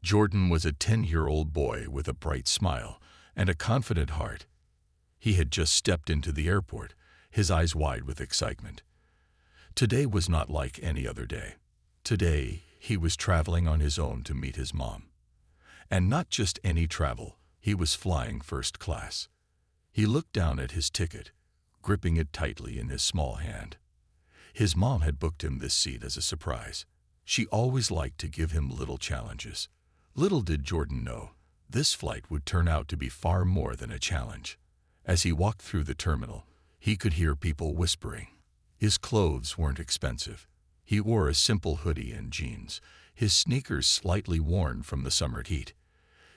Jordan was a 10-year-old boy with a bright smile and a confident heart. He had just stepped into the airport, his eyes wide with excitement. Today was not like any other day. Today, he was traveling on his own to meet his mom. And not just any travel, he was flying first class. He looked down at his ticket, gripping it tightly in his small hand. His mom had booked him this seat as a surprise. She always liked to give him little challenges. Little did Jordan know, this flight would turn out to be far more than a challenge. As he walked through the terminal, he could hear people whispering. His clothes weren't expensive. He wore a simple hoodie and jeans, his sneakers slightly worn from the summer heat.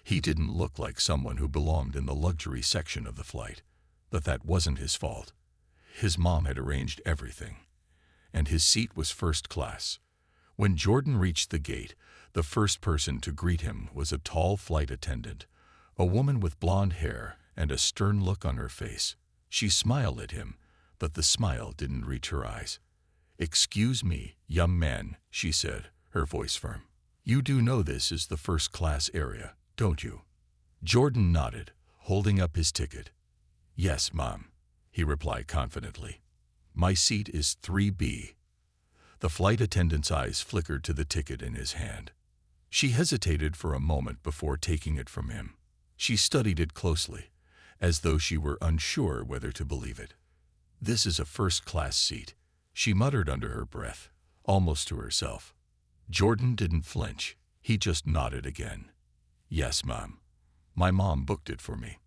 He didn't look like someone who belonged in the luxury section of the flight, but that wasn't his fault. His mom had arranged everything, and his seat was first class. When Jordan reached the gate, the first person to greet him was a tall flight attendant, a woman with blonde hair and a stern look on her face. She smiled at him, but the smile didn't reach her eyes. "Excuse me, young man," she said, her voice firm. "You do know this is the first-class area, don't you?" Jordan nodded, holding up his ticket. "Yes, Mom," he replied confidently. "My seat is 3B. The flight attendant's eyes flickered to the ticket in his hand. She hesitated for a moment before taking it from him. She studied it closely, as though she were unsure whether to believe it. "This is a first-class seat," she muttered under her breath, almost to herself. Jordan didn't flinch. He just nodded again. "Yes, Mom. My mom booked it for me."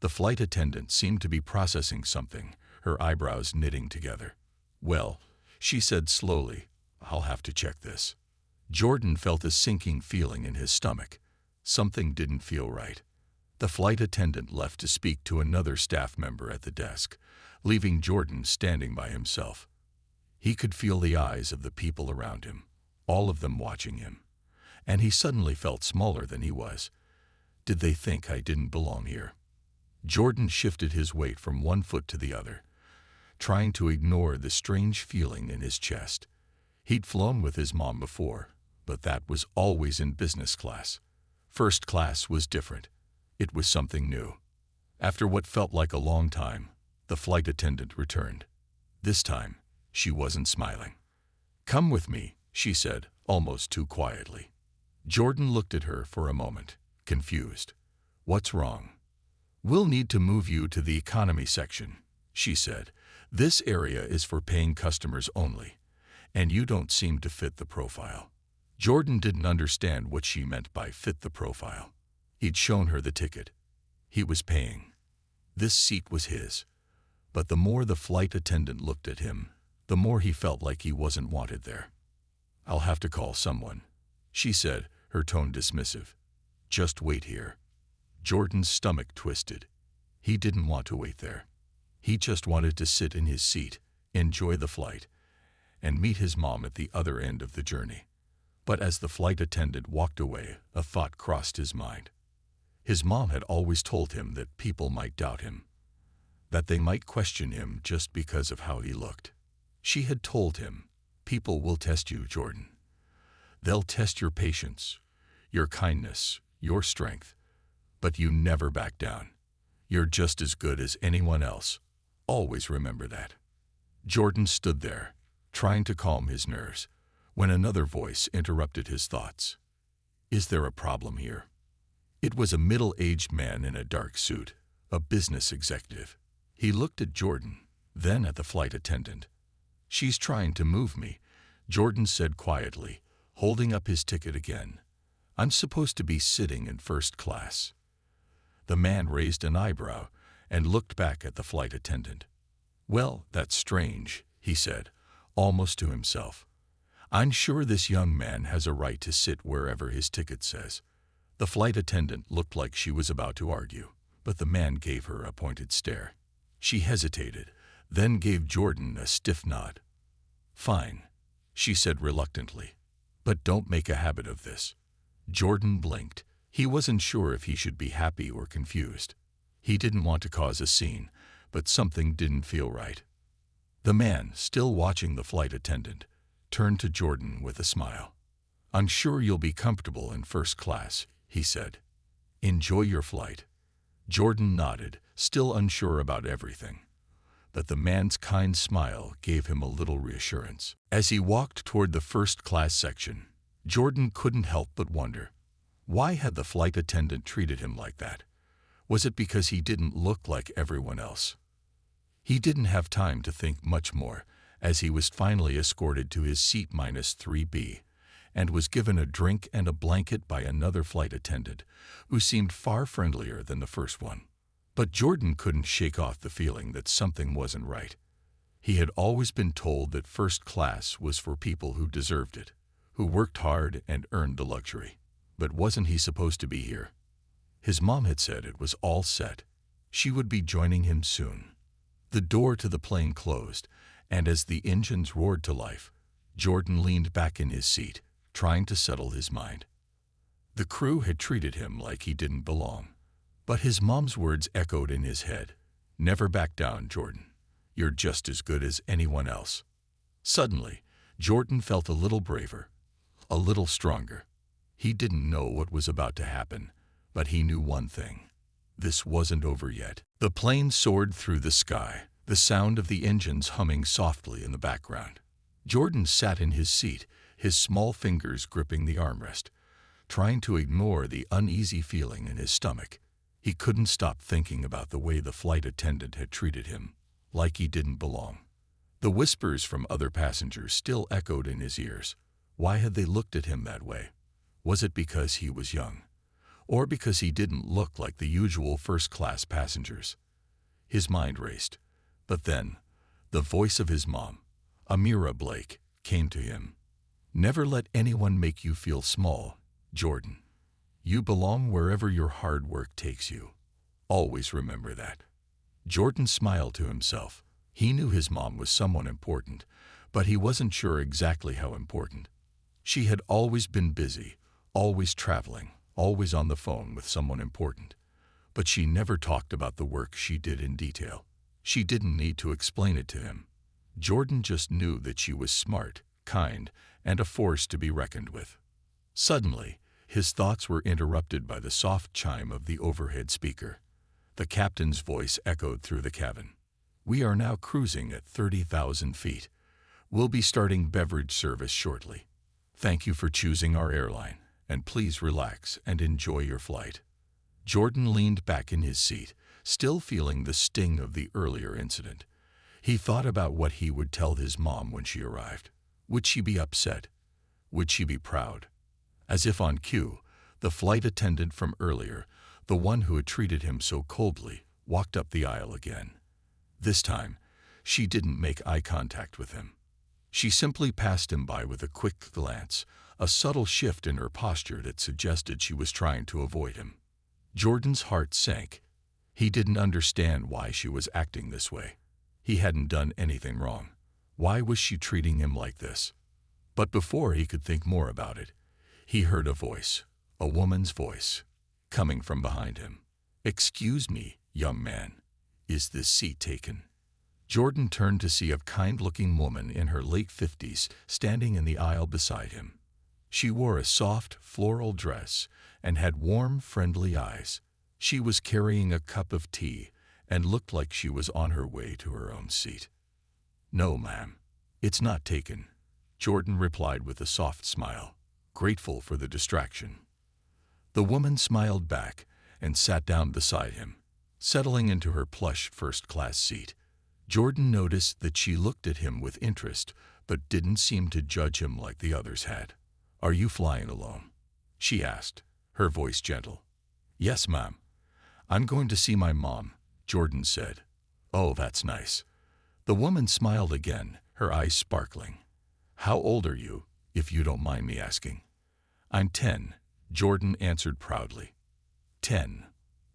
The flight attendant seemed to be processing something, her eyebrows knitting together. "Well," she said slowly, "I'll have to check this." Jordan felt a sinking feeling in his stomach. Something didn't feel right. The flight attendant left to speak to another staff member at the desk, leaving Jordan standing by himself. He could feel the eyes of the people around him, all of them watching him, and he suddenly felt smaller than he was. Did they think I didn't belong here? Jordan shifted his weight from one foot to the other, trying to ignore the strange feeling in his chest. He'd flown with his mom before, but that was always in business class. First class was different. It was something new. After what felt like a long time, the flight attendant returned. This time, she wasn't smiling. "Come with me," she said, almost too quietly. Jordan looked at her for a moment, confused. "What's wrong?" "We'll need to move you to the economy section," she said. "This area is for paying customers only, and you don't seem to fit the profile." Jordan didn't understand what she meant by fit the profile. He'd shown her the ticket. He was paying. This seat was his. But the more the flight attendant looked at him, the more he felt like he wasn't wanted there. "I'll have to call someone," she said, her tone dismissive. "Just wait here." Jordan's stomach twisted. He didn't want to wait there. He just wanted to sit in his seat, enjoy the flight, and meet his mom at the other end of the journey. But as the flight attendant walked away, a thought crossed his mind. His mom had always told him that people might doubt him, that they might question him just because of how he looked. She had told him, "People will test you, Jordan. They'll test your patience, your kindness, your strength, but you never back down. You're just as good as anyone else. Always remember that." Jordan stood there, trying to calm his nerves, when another voice interrupted his thoughts. "Is there a problem here?" It was a middle-aged man in a dark suit, a business executive. He looked at Jordan, then at the flight attendant. "She's trying to move me," Jordan said quietly, holding up his ticket again. "I'm supposed to be sitting in first class." The man raised an eyebrow and looked back at the flight attendant. "Well, that's strange," he said, almost to himself. "I'm sure this young man has a right to sit wherever his ticket says." The flight attendant looked like she was about to argue, but the man gave her a pointed stare. She hesitated, then gave Jordan a stiff nod. "Fine," she said reluctantly, "but don't make a habit of this." Jordan blinked. He wasn't sure if he should be happy or confused. He didn't want to cause a scene, but something didn't feel right. The man, still watching the flight attendant, turned to Jordan with a smile. "I'm sure you'll be comfortable in first class," he said. "Enjoy your flight." Jordan nodded, still unsure about everything. But the man's kind smile gave him a little reassurance. As he walked toward the first-class section, Jordan couldn't help but wonder, why had the flight attendant treated him like that? Was it because he didn't look like everyone else? He didn't have time to think much more, as he was finally escorted to his seat -3B, and was given a drink and a blanket by another flight attendant, who seemed far friendlier than the first one. But Jordan couldn't shake off the feeling that something wasn't right. He had always been told that first class was for people who deserved it, who worked hard and earned the luxury. But wasn't he supposed to be here? His mom had said it was all set. She would be joining him soon. The door to the plane closed, and as the engines roared to life, Jordan leaned back in his seat, trying to settle his mind. The crew had treated him like he didn't belong. But his mom's words echoed in his head. "Never back down, Jordan. You're just as good as anyone else." Suddenly, Jordan felt a little braver, a little stronger. He didn't know what was about to happen, but he knew one thing. This wasn't over yet. The plane soared through the sky, the sound of the engines humming softly in the background. Jordan sat in his seat, his small fingers gripping the armrest, trying to ignore the uneasy feeling in his stomach. He couldn't stop thinking about the way the flight attendant had treated him, like he didn't belong. The whispers from other passengers still echoed in his ears. Why had they looked at him that way? Was it because he was young? Or because he didn't look like the usual first-class passengers? His mind raced. But then, the voice of his mom, Amira Blake, came to him. "Never let anyone make you feel small, Jordan. You belong wherever your hard work takes you. Always remember that." Jordan smiled to himself. He knew his mom was someone important, but he wasn't sure exactly how important. She had always been busy, always traveling, always on the phone with someone important. But she never talked about the work she did in detail. She didn't need to explain it to him. Jordan just knew that she was smart, kind, and a force to be reckoned with. Suddenly, his thoughts were interrupted by the soft chime of the overhead speaker. The captain's voice echoed through the cabin. "We are now cruising at 30,000 feet. We'll be starting beverage service shortly. Thank you for choosing our airline, and please relax and enjoy your flight." Jordan leaned back in his seat, still feeling the sting of the earlier incident. He thought about what he would tell his mom when she arrived. Would she be upset? Would she be proud? As if on cue, the flight attendant from earlier, the one who had treated him so coldly, walked up the aisle again. This time, she didn't make eye contact with him. She simply passed him by with a quick glance, a subtle shift in her posture that suggested she was trying to avoid him. Jordan's heart sank. He didn't understand why she was acting this way. He hadn't done anything wrong. Why was she treating him like this? But before he could think more about it, he heard a voice, a woman's voice, coming from behind him. "Excuse me, young man. Is this seat taken?" Jordan turned to see a kind-looking woman in her late 50s standing in the aisle beside him. She wore a soft, floral dress and had warm, friendly eyes. She was carrying a cup of tea and looked like she was on her way to her own seat. "No, ma'am, it's not taken," Jordan replied with a soft smile, grateful for the distraction. The woman smiled back and sat down beside him, settling into her plush first-class seat. Jordan noticed that she looked at him with interest, but didn't seem to judge him like the others had. "Are you flying alone?" she asked, her voice gentle. "Yes, ma'am. I'm going to see my mom," Jordan said. "Oh, that's nice." The woman smiled again, her eyes sparkling. "How old are you, if you don't mind me asking?" "I'm 10, Jordan answered proudly. 10.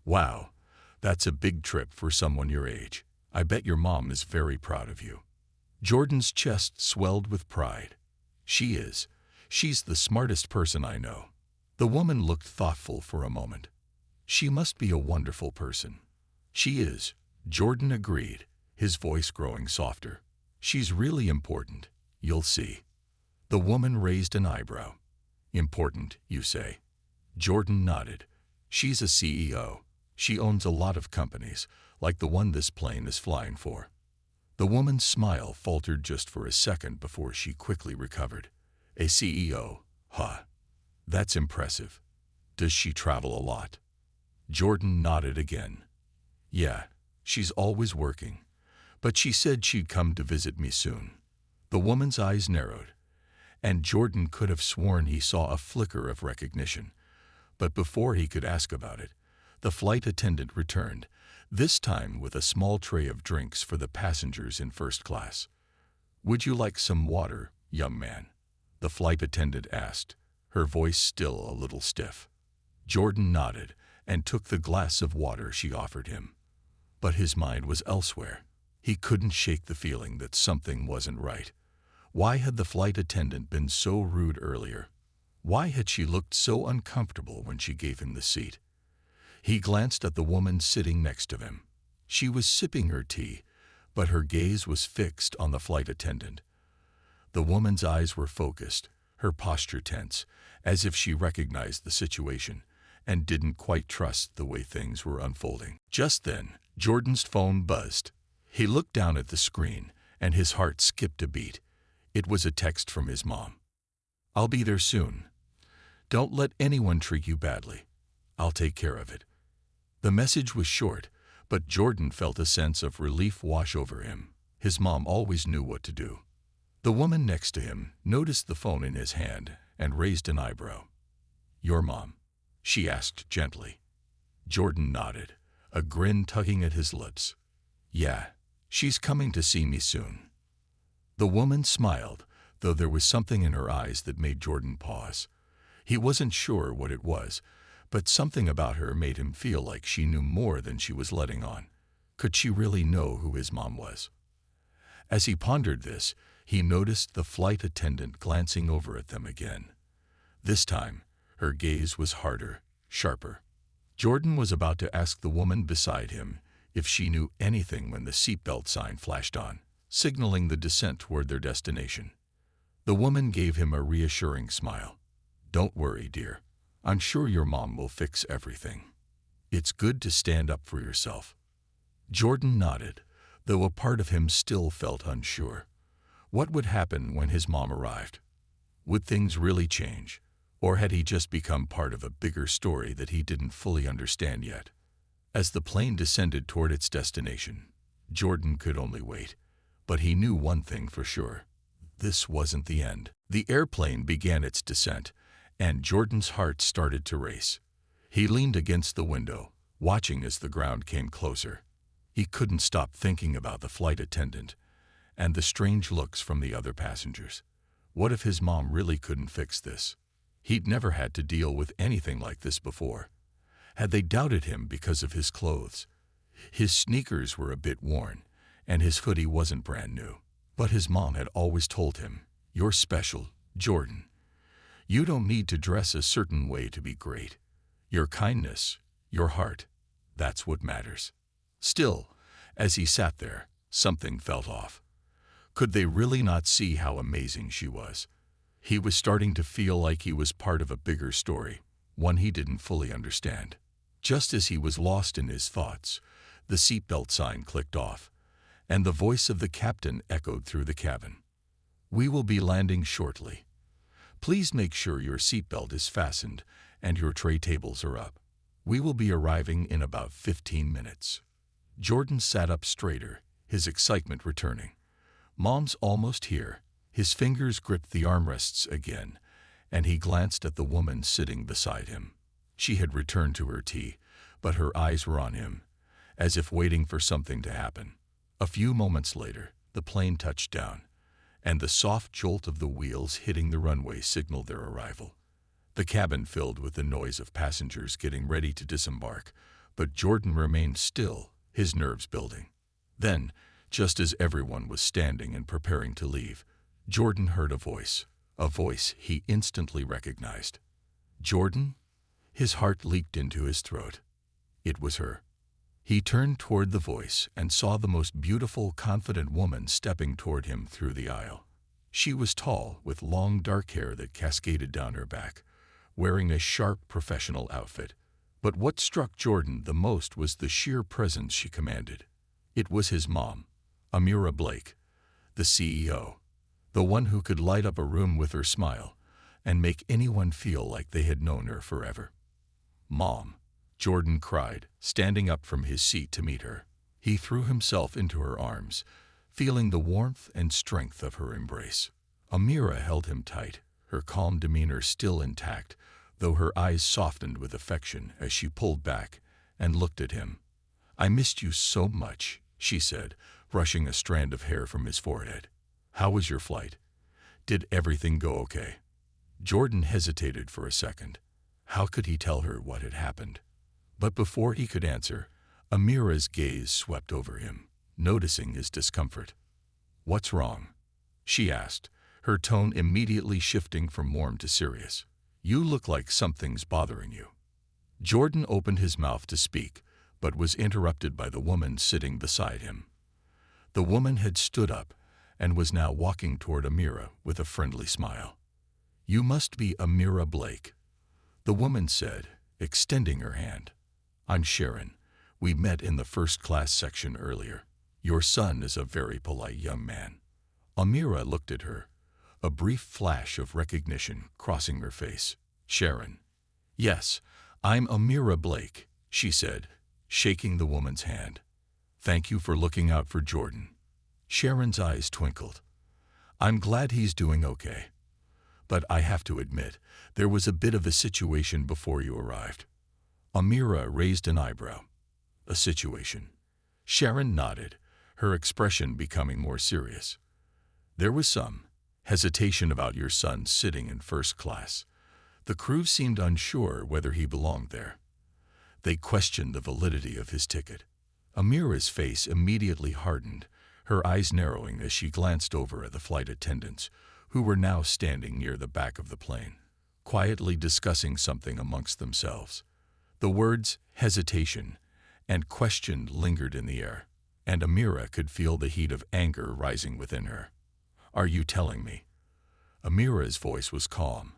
Wow, that's a big trip for someone your age. I bet your mom is very proud of you." Jordan's chest swelled with pride. "She is. She's the smartest person I know." The woman looked thoughtful for a moment. "She must be a wonderful person." "She is," Jordan agreed, his voice growing softer. "She's really important, you'll see." The woman raised an eyebrow. Important, you say? Jordan nodded. She's a CEO. She owns a lot of companies, like the one this plane is flying for. The woman's smile faltered just for a second before she quickly recovered. A CEO, huh? That's impressive. Does she travel a lot? Jordan nodded again. Yeah, she's always working. But she said she'd come to visit me soon. The woman's eyes narrowed, and Jordan could have sworn he saw a flicker of recognition. But before he could ask about it, the flight attendant returned, this time with a small tray of drinks for the passengers in first class. Would you like some water, young man? The flight attendant asked, her voice still a little stiff. Jordan nodded and took the glass of water she offered him. But his mind was elsewhere. He couldn't shake the feeling that something wasn't right. Why had the flight attendant been so rude earlier? Why had she looked so uncomfortable when she gave him the seat? He glanced at the woman sitting next to him. She was sipping her tea, but her gaze was fixed on the flight attendant. The woman's eyes were focused, her posture tense, as if she recognized the situation and didn't quite trust the way things were unfolding. Just then, Jordan's phone buzzed. He looked down at the screen, and his heart skipped a beat. It was a text from his mom. I'll be there soon. Don't let anyone treat you badly. I'll take care of it. The message was short, but Jordan felt a sense of relief wash over him. His mom always knew what to do. The woman next to him noticed the phone in his hand and raised an eyebrow. Your mom? She asked gently. Jordan nodded, a grin tugging at his lips. Yeah, she's coming to see me soon. The woman smiled, though there was something in her eyes that made Jordan pause. He wasn't sure what it was, but something about her made him feel like she knew more than she was letting on. Could she really know who his mom was? As he pondered this, he noticed the flight attendant glancing over at them again. This time, her gaze was harder, sharper. Jordan was about to ask the woman beside him if she knew anything when the seatbelt sign flashed on, signaling the descent toward their destination. The woman gave him a reassuring smile. Don't worry, dear. I'm sure your mom will fix everything. It's good to stand up for yourself. Jordan nodded, though a part of him still felt unsure. What would happen when his mom arrived? Would things really change? Or had he just become part of a bigger story that he didn't fully understand yet? As the plane descended toward its destination, Jordan could only wait. But he knew one thing for sure. This wasn't the end. The airplane began its descent, and Jordan's heart started to race. He leaned against the window, watching as the ground came closer. He couldn't stop thinking about the flight attendant and the strange looks from the other passengers. What if his mom really couldn't fix this? He'd never had to deal with anything like this before. Had they doubted him because of his clothes? His sneakers were a bit worn, and his hoodie wasn't brand new. But his mom had always told him, "You're special, Jordan. You don't need to dress a certain way to be great. Your kindness, your heart, that's what matters." Still, as he sat there, something felt off. Could they really not see how amazing she was? He was starting to feel like he was part of a bigger story, one he didn't fully understand. Just as he was lost in his thoughts, the seatbelt sign clicked off, and the voice of the captain echoed through the cabin. "We will be landing shortly. Please make sure your seatbelt is fastened and your tray tables are up. We will be arriving in about 15 minutes. Jordan sat up straighter, his excitement returning. Mom's almost here. His fingers gripped the armrests again, and he glanced at the woman sitting beside him. She had returned to her tea, but her eyes were on him, as if waiting for something to happen. A few moments later, the plane touched down, and the soft jolt of the wheels hitting the runway signaled their arrival. The cabin filled with the noise of passengers getting ready to disembark, but Jordan remained still, his nerves building. Then, just as everyone was standing and preparing to leave, Jordan heard a voice he instantly recognized. Jordan? His heart leaped into his throat. It was her. He turned toward the voice and saw the most beautiful, confident woman stepping toward him through the aisle. She was tall, with long dark hair that cascaded down her back, wearing a sharp professional outfit. But what struck Jordan the most was the sheer presence she commanded. It was his mom, Amira Blake, the CEO, the one who could light up a room with her smile and make anyone feel like they had known her forever. "Mom," Jordan cried, standing up from his seat to meet her. He threw himself into her arms, feeling the warmth and strength of her embrace. Amira held him tight, her calm demeanor still intact, though her eyes softened with affection as she pulled back and looked at him. "I missed you so much," she said, brushing a strand of hair from his forehead. "How was your flight? Did everything go okay?" Jordan hesitated for a second. How could he tell her what had happened? But before he could answer, Amira's gaze swept over him, noticing his discomfort. "What's wrong?" she asked, her tone immediately shifting from warm to serious. "You look like something's bothering you." Jordan opened his mouth to speak, but was interrupted by the woman sitting beside him. The woman had stood up and was now walking toward Amira with a friendly smile. "You must be Amira Blake," the woman said, extending her hand. "I'm Sharon. We met in the first-class section earlier. Your son is a very polite young man." Amira looked at her, a brief flash of recognition crossing her face. "Sharon." "Yes, I'm Amira Blake," she said, shaking the woman's hand. "Thank you for looking out for Jordan." Sharon's eyes twinkled. "I'm glad he's doing okay. But I have to admit, there was a bit of a situation before you arrived." Amira raised an eyebrow. "A situation?" Sharon nodded, her expression becoming more serious. "There was some hesitation about your son sitting in first class. The crew seemed unsure whether he belonged there. They questioned the validity of his ticket." Amira's face immediately hardened, her eyes narrowing as she glanced over at the flight attendants, who were now standing near the back of the plane, quietly discussing something amongst themselves. The words hesitation and question lingered in the air, and Amira could feel the heat of anger rising within her. "Are you telling me?" Amira's voice was calm,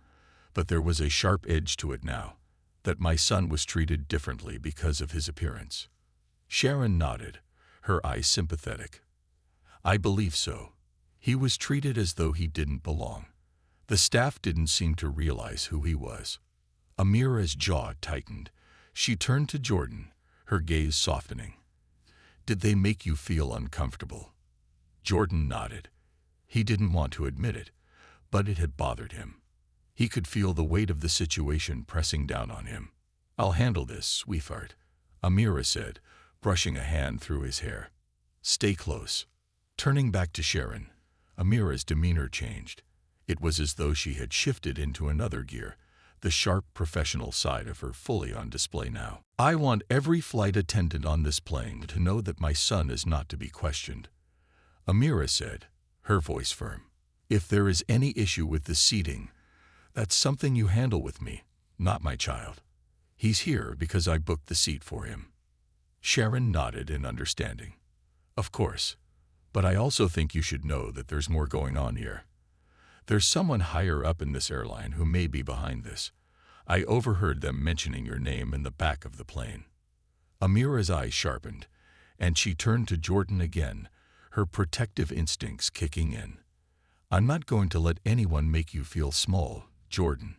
but there was a sharp edge to it now, that my son was treated differently because of his appearance. Sharon nodded, her eyes sympathetic. "I believe so. He was treated as though he didn't belong. The staff didn't seem to realize who he was." Amira's jaw tightened. She turned to Jordan, her gaze softening. "Did they make you feel uncomfortable?" Jordan nodded. He didn't want to admit it, but it had bothered him. He could feel the weight of the situation pressing down on him. "I'll handle this, sweetheart," Amira said, brushing a hand through his hair. "Stay close." Turning back to Sharon, Amira's demeanor changed. It was as though she had shifted into another gear, the sharp professional side of her fully on display now. "I want every flight attendant on this plane to know that my son is not to be questioned," Amira said, her voice firm. "If there is any issue with the seating, that's something you handle with me, not my child. He's here because I booked the seat for him." Sharon nodded in understanding. "Of course. But I also think you should know that there's more going on here. There's someone higher up in this airline who may be behind this. I overheard them mentioning your name in the back of the plane." Amira's eyes sharpened, and she turned to Jordan again, her protective instincts kicking in. "I'm not going to let anyone make you feel small, Jordan.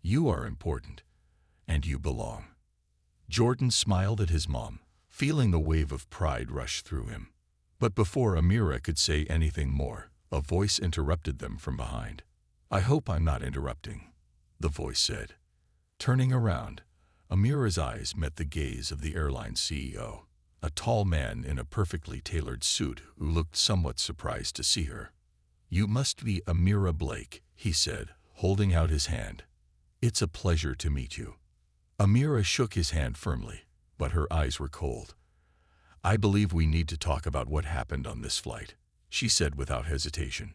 You are important, and you belong." Jordan smiled at his mom, feeling the wave of pride rush through him. But before Amira could say anything more, a voice interrupted them from behind. "I hope I'm not interrupting," the voice said. Turning around, Amira's eyes met the gaze of the airline's CEO, a tall man in a perfectly tailored suit who looked somewhat surprised to see her. "You must be Amira Blake," he said, holding out his hand. "It's a pleasure to meet you." Amira shook his hand firmly, but her eyes were cold. "I believe we need to talk about what happened on this flight," she said without hesitation.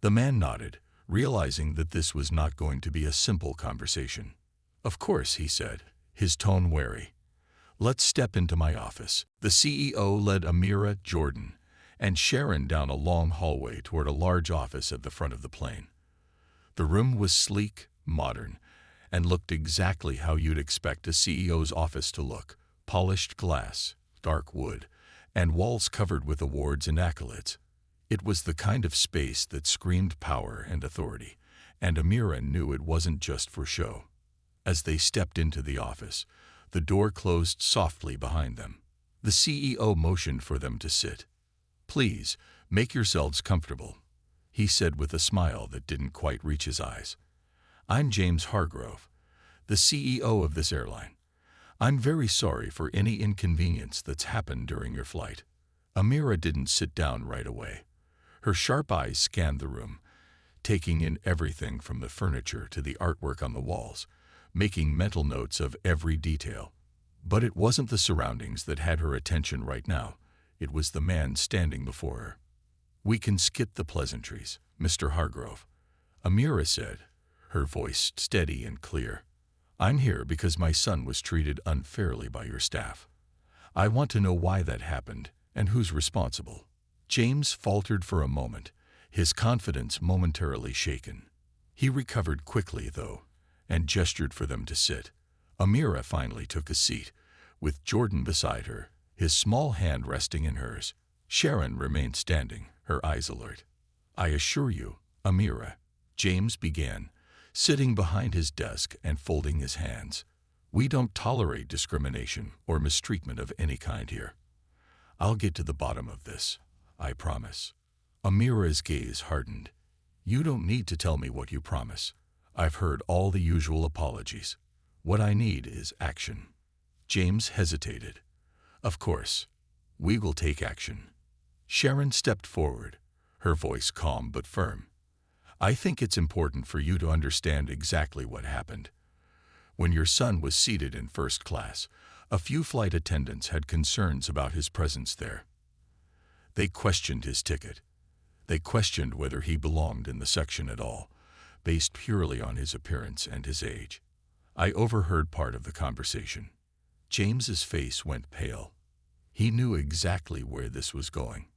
The man nodded, realizing that this was not going to be a simple conversation. "Of course," he said, his tone wary. "Let's step into my office." The CEO led Amira, Jordan, and Sharon down a long hallway toward a large office at the front of the plane. The room was sleek, modern, and looked exactly how you'd expect a CEO's office to look: polished glass, dark wood, and walls covered with awards and accolades. It was the kind of space that screamed power and authority, and Amira knew it wasn't just for show. As they stepped into the office, the door closed softly behind them. The CEO motioned for them to sit. "Please, make yourselves comfortable," he said with a smile that didn't quite reach his eyes. "I'm James Hargrove, the CEO of this airline. I'm very sorry for any inconvenience that's happened during your flight." Amira didn't sit down right away. Her sharp eyes scanned the room, taking in everything from the furniture to the artwork on the walls, making mental notes of every detail. But it wasn't the surroundings that had her attention right now. It was the man standing before her. "We can skip the pleasantries, Mr. Hargrove," Amira said, her voice steady and clear. "I'm here because my son was treated unfairly by your staff. I want to know why that happened and who's responsible." James faltered for a moment, his confidence momentarily shaken. He recovered quickly, though, and gestured for them to sit. Amira finally took a seat, with Jordan beside her, his small hand resting in hers. Sharon remained standing, her eyes alert. "I assure you, Amira," James began, sitting behind his desk and folding his hands, "we don't tolerate discrimination or mistreatment of any kind here. I'll get to the bottom of this, I promise." Amira's gaze hardened. "You don't need to tell me what you promise. I've heard all the usual apologies. What I need is action." James hesitated. "Of course, we will take action." Sharon stepped forward, her voice calm but firm. "I think it's important for you to understand exactly what happened. When your son was seated in first class, a few flight attendants had concerns about his presence there. They questioned his ticket. They questioned whether he belonged in the section at all, based purely on his appearance and his age. I overheard part of the conversation." James's face went pale. He knew exactly where this was going,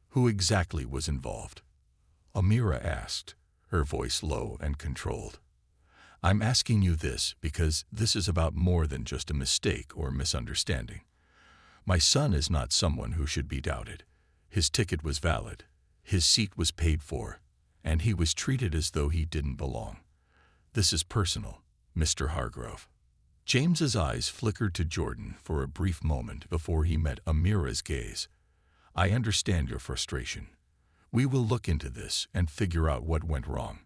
who exactly was involved. Amira asked, her voice low and controlled. "I'm asking you this because this is about more than just a mistake or misunderstanding. My son is not someone who should be doubted. His ticket was valid, his seat was paid for, and he was treated as though he didn't belong. This is personal, Mr. Hargrove." James's eyes flickered to Jordan for a brief moment before he met Amira's gaze. "I understand your frustration. We will look into this and figure out what went wrong.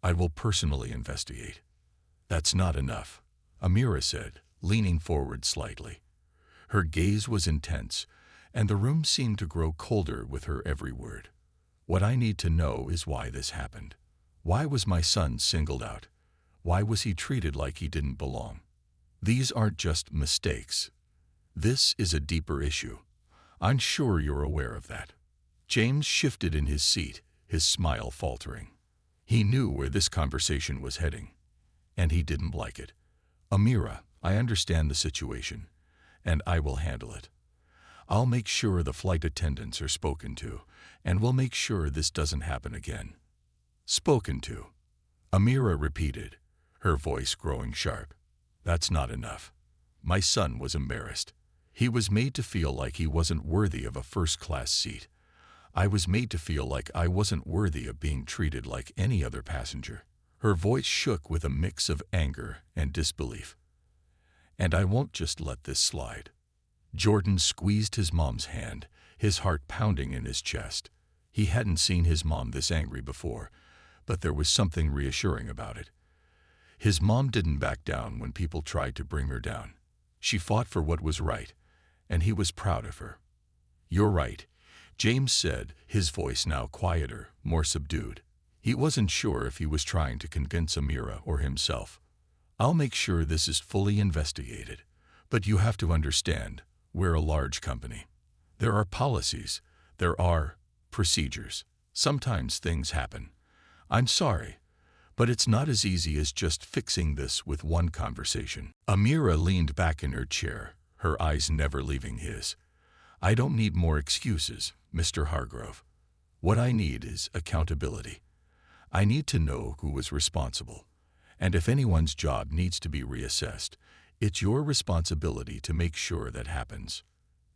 I will personally investigate." "That's not enough," Amira said, leaning forward slightly. Her gaze was intense, and the room seemed to grow colder with her every word. "What I need to know is why this happened. Why was my son singled out? Why was he treated like he didn't belong? These aren't just mistakes. This is a deeper issue. I'm sure you're aware of that." James shifted in his seat, his smile faltering. He knew where this conversation was heading, and he didn't like it. "Amira, I understand the situation, and I will handle it. I'll make sure the flight attendants are spoken to, and we'll make sure this doesn't happen again." "Spoken to," Amira repeated, her voice growing sharp. "That's not enough. My son was embarrassed. He was made to feel like he wasn't worthy of a first-class seat. I was made to feel like I wasn't worthy of being treated like any other passenger." Her voice shook with a mix of anger and disbelief. "And I won't just let this slide." Jordan squeezed his mom's hand, his heart pounding in his chest. He hadn't seen his mom this angry before, but there was something reassuring about it. His mom didn't back down when people tried to bring her down. She fought for what was right, and he was proud of her. "You're right," James said, his voice now quieter, more subdued. He wasn't sure if he was trying to convince Amira or himself. "I'll make sure this is fully investigated, but you have to understand, we're a large company. There are policies, there are procedures. Sometimes things happen. I'm sorry, but it's not as easy as just fixing this with one conversation." Amira leaned back in her chair, her eyes never leaving his. I don't need more excuses, Mr. Hargrove. What I need is accountability. I need to know who was responsible. And if anyone's job needs to be reassessed, it's your responsibility to make sure that happens.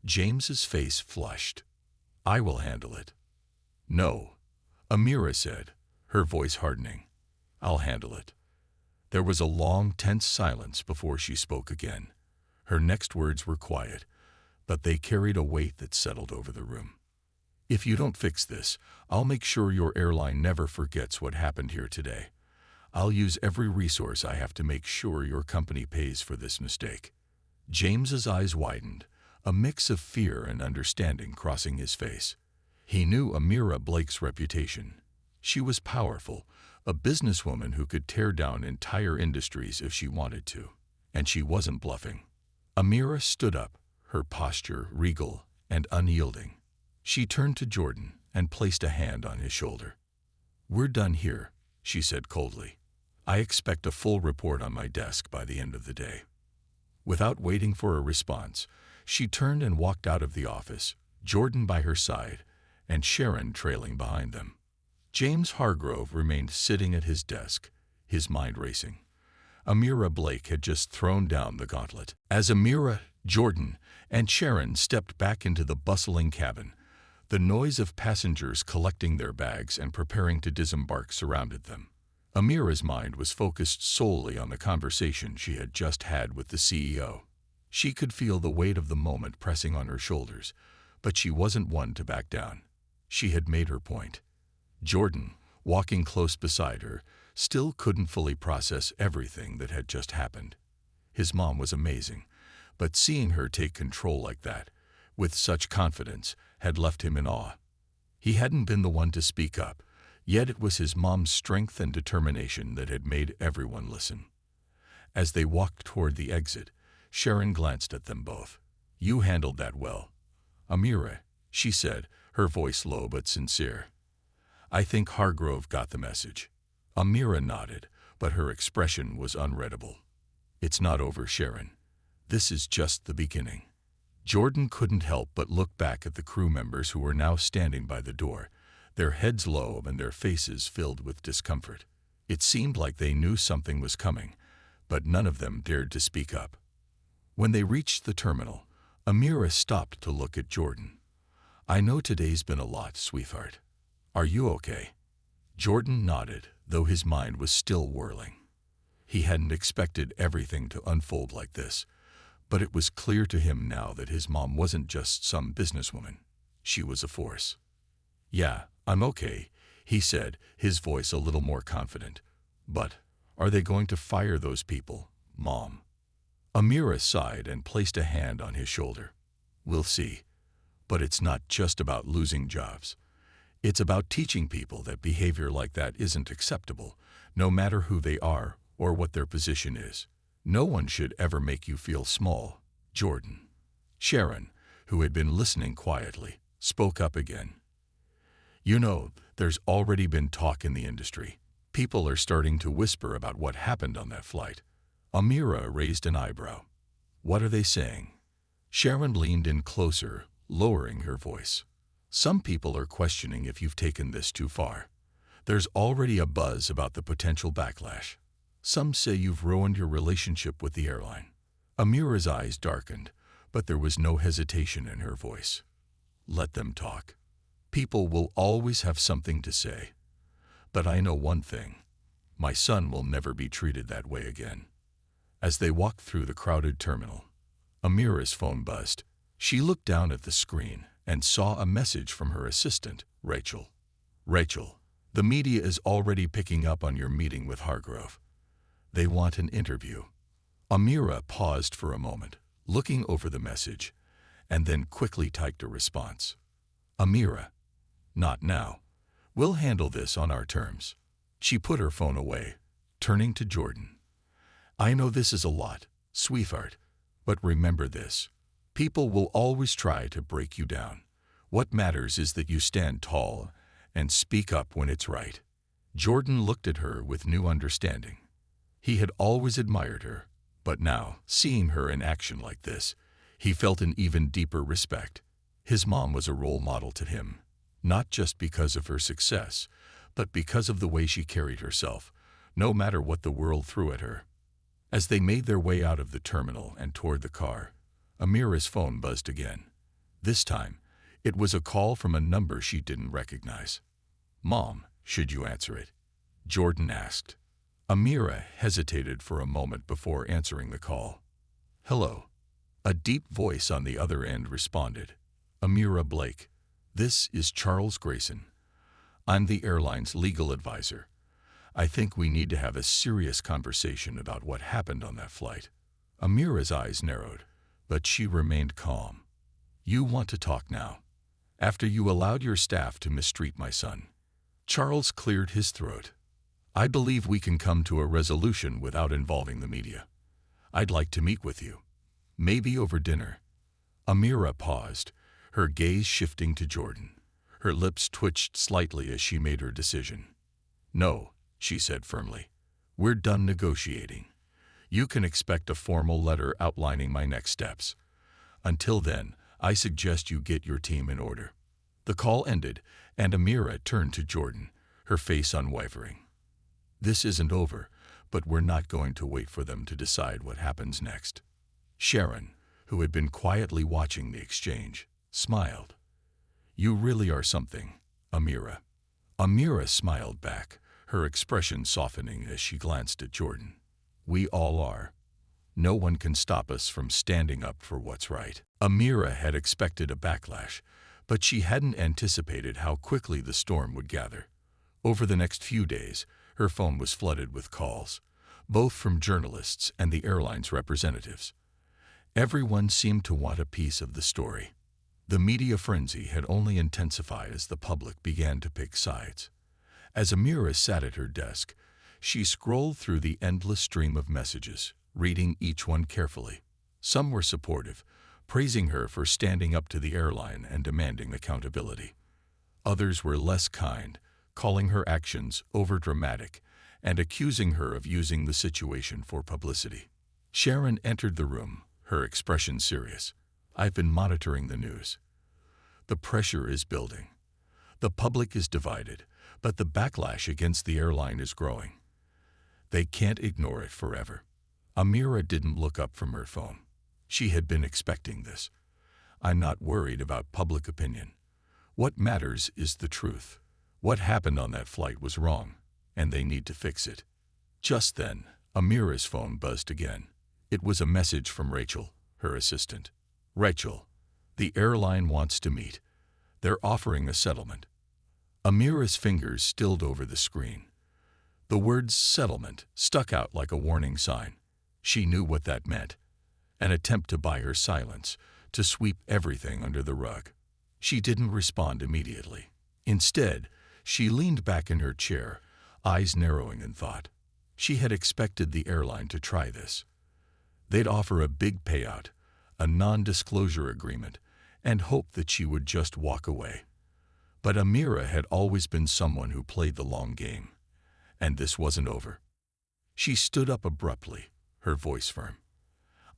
James's face flushed. I will handle it. No, Amira said, her voice hardening. I'll handle it. There was a long, tense silence before she spoke again. Her next words were quiet, but they carried a weight that settled over the room. If you don't fix this, I'll make sure your airline never forgets what happened here today. I'll use every resource I have to make sure your company pays for this mistake. James's eyes widened, a mix of fear and understanding crossing his face. He knew Amira Blake's reputation. She was powerful, a businesswoman who could tear down entire industries if she wanted to. And she wasn't bluffing. Amira stood up, her posture regal and unyielding. She turned to Jordan and placed a hand on his shoulder. We're done here, she said coldly. I expect a full report on my desk by the end of the day. Without waiting for a response, she turned and walked out of the office, Jordan by her side, and Sharon trailing behind them. James Hargrove remained sitting at his desk, his mind racing. Amira Blake had just thrown down the gauntlet. As Amira, Jordan, and Sharon stepped back into the bustling cabin, the noise of passengers collecting their bags and preparing to disembark surrounded them. Amira's mind was focused solely on the conversation she had just had with the CEO. She could feel the weight of the moment pressing on her shoulders, but she wasn't one to back down. She had made her point. Jordan, walking close beside her, still couldn't fully process everything that had just happened. His mom was amazing, but seeing her take control like that, with such confidence, had left him in awe. He hadn't been the one to speak up, yet it was his mom's strength and determination that had made everyone listen. As they walked toward the exit, Sharon glanced at them both. You handled that well, Amira, she said, her voice low but sincere. I think Hargrove got the message. Amira nodded, but her expression was unreadable. It's not over, Sharon. This is just the beginning. Jordan couldn't help but look back at the crew members who were now standing by the door, their heads low and their faces filled with discomfort. It seemed like they knew something was coming, but none of them dared to speak up. When they reached the terminal, Amira stopped to look at Jordan. I know today's been a lot, sweetheart. Are you okay? Jordan nodded, though his mind was still whirling. He hadn't expected everything to unfold like this, but it was clear to him now that his mom wasn't just some businesswoman. She was a force. Yeah, I'm okay, he said, his voice a little more confident. But are they going to fire those people, Mom? Amira sighed and placed a hand on his shoulder. We'll see. But it's not just about losing jobs. It's about teaching people that behavior like that isn't acceptable, no matter who they are or what their position is. No one should ever make you feel small, Jordan. Sharon, who had been listening quietly, spoke up again. You know, there's already been talk in the industry. People are starting to whisper about what happened on that flight. Amira raised an eyebrow. What are they saying? Sharon leaned in closer, lowering her voice. Some people are questioning if you've taken this too far. There's already a buzz about the potential backlash. Some say you've ruined your relationship with the airline. Amira's eyes darkened, but there was no hesitation in her voice. Let them talk. People will always have something to say. But I know one thing. My son will never be treated that way again. As they walked through the crowded terminal, Amira's phone buzzed. She looked down at the screen and saw a message from her assistant, Rachel. Rachel, the media is already picking up on your meeting with Hargrove. They want an interview. Amira paused for a moment, looking over the message, and then quickly typed a response. Amira, not now. We'll handle this on our terms. She put her phone away, turning to Jordan. I know this is a lot, sweetheart, but remember this. People will always try to break you down. What matters is that you stand tall and speak up when it's right. Jordan looked at her with new understanding. He had always admired her, but now, seeing her in action like this, he felt an even deeper respect. His mom was a role model to him, not just because of her success, but because of the way she carried herself, no matter what the world threw at her. As they made their way out of the terminal and toward the car, Amira's phone buzzed again. This time, it was a call from a number she didn't recognize. "Mom, should you answer it?" Jordan asked. Amira hesitated for a moment before answering the call. "Hello." A deep voice on the other end responded. "Amira Blake, this is Charles Grayson. I'm the airline's legal advisor. I think we need to have a serious conversation about what happened on that flight." Amira's eyes narrowed, but she remained calm. "You want to talk now, after you allowed your staff to mistreat my son?" Charles cleared his throat. "I believe we can come to a resolution without involving the media. I'd like to meet with you. Maybe over dinner." Amira paused, her gaze shifting to Jordan. Her lips twitched slightly as she made her decision. "No," she said firmly. "We're done negotiating. You can expect a formal letter outlining my next steps. Until then, I suggest you get your team in order." The call ended, and Amira turned to Jordan, her face unwavering. "This isn't over, but we're not going to wait for them to decide what happens next." Sharon, who had been quietly watching the exchange, smiled. "You really are something, Amira." Amira smiled back, her expression softening as she glanced at Jordan. "We all are. No one can stop us from standing up for what's right." Amira had expected a backlash, but she hadn't anticipated how quickly the storm would gather. Over the next few days, her phone was flooded with calls, both from journalists and the airline's representatives. Everyone seemed to want a piece of the story. The media frenzy had only intensified as the public began to pick sides. As Amira sat at her desk, she scrolled through the endless stream of messages, reading each one carefully. Some were supportive, praising her for standing up to the airline and demanding accountability. Others were less kind, calling her actions overdramatic and accusing her of using the situation for publicity. Sharon entered the room, her expression serious. "I've been monitoring the news. The pressure is building. The public is divided, but the backlash against the airline is growing. They can't ignore it forever." Amira didn't look up from her phone. She had been expecting this. "I'm not worried about public opinion. What matters is the truth. What happened on that flight was wrong, and they need to fix it." Just then, Amira's phone buzzed again. It was a message from Rachel, her assistant. "Rachel, the airline wants to meet. They're offering a settlement." Amira's fingers stilled over the screen. The words "settlement" stuck out like a warning sign. She knew what that meant. An attempt to buy her silence, to sweep everything under the rug. She didn't respond immediately. Instead, she leaned back in her chair, eyes narrowing in thought. She had expected the airline to try this. They'd offer a big payout, a non-disclosure agreement, and hope that she would just walk away. But Amira had always been someone who played the long game, and this wasn't over. She stood up abruptly, her voice firm.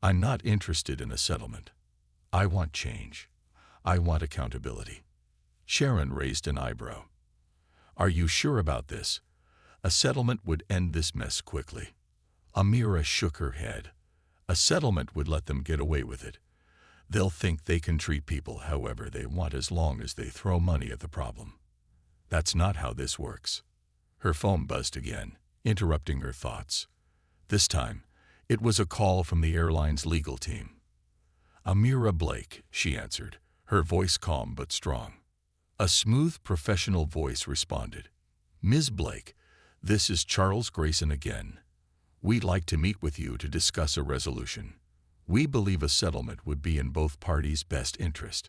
"I'm not interested in a settlement. I want change. I want accountability." Sharon raised an eyebrow. "Are you sure about this? A settlement would end this mess quickly." Amira shook her head. "A settlement would let them get away with it. They'll think they can treat people however they want as long as they throw money at the problem. That's not how this works." Her phone buzzed again, interrupting her thoughts. This time, it was a call from the airline's legal team. "Amira Blake," she answered, her voice calm but strong. A smooth, professional voice responded. "Ms. Blake, this is Charles Grayson again. We'd like to meet with you to discuss a resolution. We believe a settlement would be in both parties' best interest.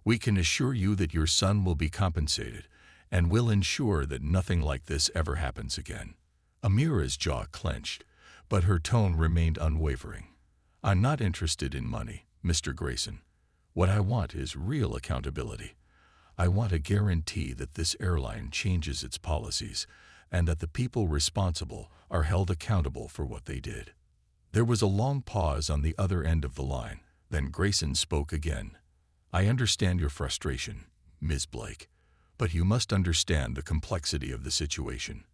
We can assure you that your son will be compensated and will ensure that nothing like this ever happens again." Amira's jaw clenched, but her tone remained unwavering. "I'm not interested in money, Mr. Grayson. What I want is real accountability. I want a guarantee that this airline changes its policies and that the people responsible are held accountable for what they did." There was a long pause on the other end of the line, then Grayson spoke again. I understand your frustration, Ms. Blake, but you must understand the complexity of the situation.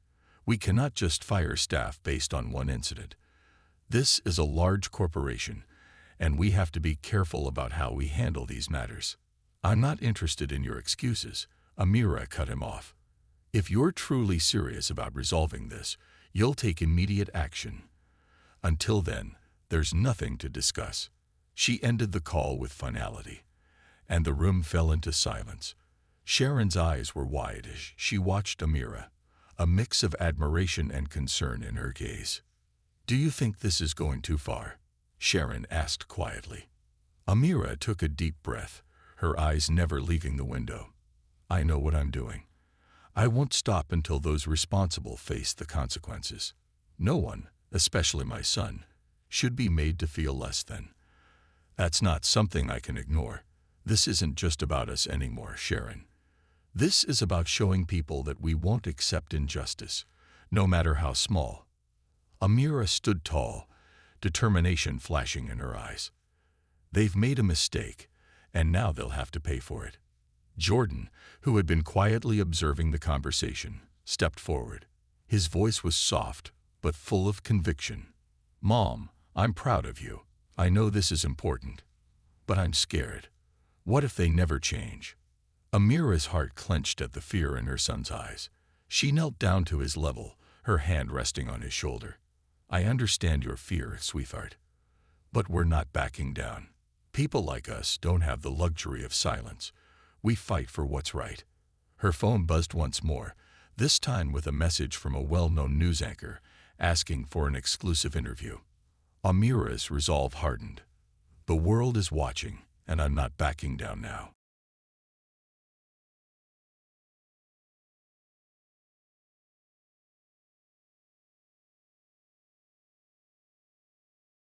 We cannot just fire staff based on one incident. This is a large corporation, and we have to be careful about how we handle these matters. I'm not interested in your excuses, Amira cut him off. If you're truly serious about resolving this, you'll take immediate action. Until then, there's nothing to discuss. She ended the call with finality, and the room fell into silence. Sharon's eyes were wide as she watched Amira, a mix of admiration and concern in her gaze. "Do you think this is going too far?" Sharon asked quietly. Amira took a deep breath, her eyes never leaving the window. "I know what I'm doing. I won't stop until those responsible face the consequences. No one, especially my son, should be made to feel less than. That's not something I can ignore. This isn't just about us anymore, Sharon. This is about showing people that we won't accept injustice, no matter how small." Amira stood tall, determination flashing in her eyes. "They've made a mistake, and now they'll have to pay for it." Jordan, who had been quietly observing the conversation, stepped forward. His voice was soft, but full of conviction. "Mom, I'm proud of you. I know this is important. But I'm scared. What if they never change?" Amira's heart clenched at the fear in her son's eyes. She knelt down to his level, her hand resting on his shoulder. "I understand your fear, sweetheart. But we're not backing down. People like us don't have the luxury of silence. We fight for what's right." Her phone buzzed once more, this time with a message from a well-known news anchor asking for an exclusive interview. Amira's resolve hardened. "The world is watching, and I'm not backing down now."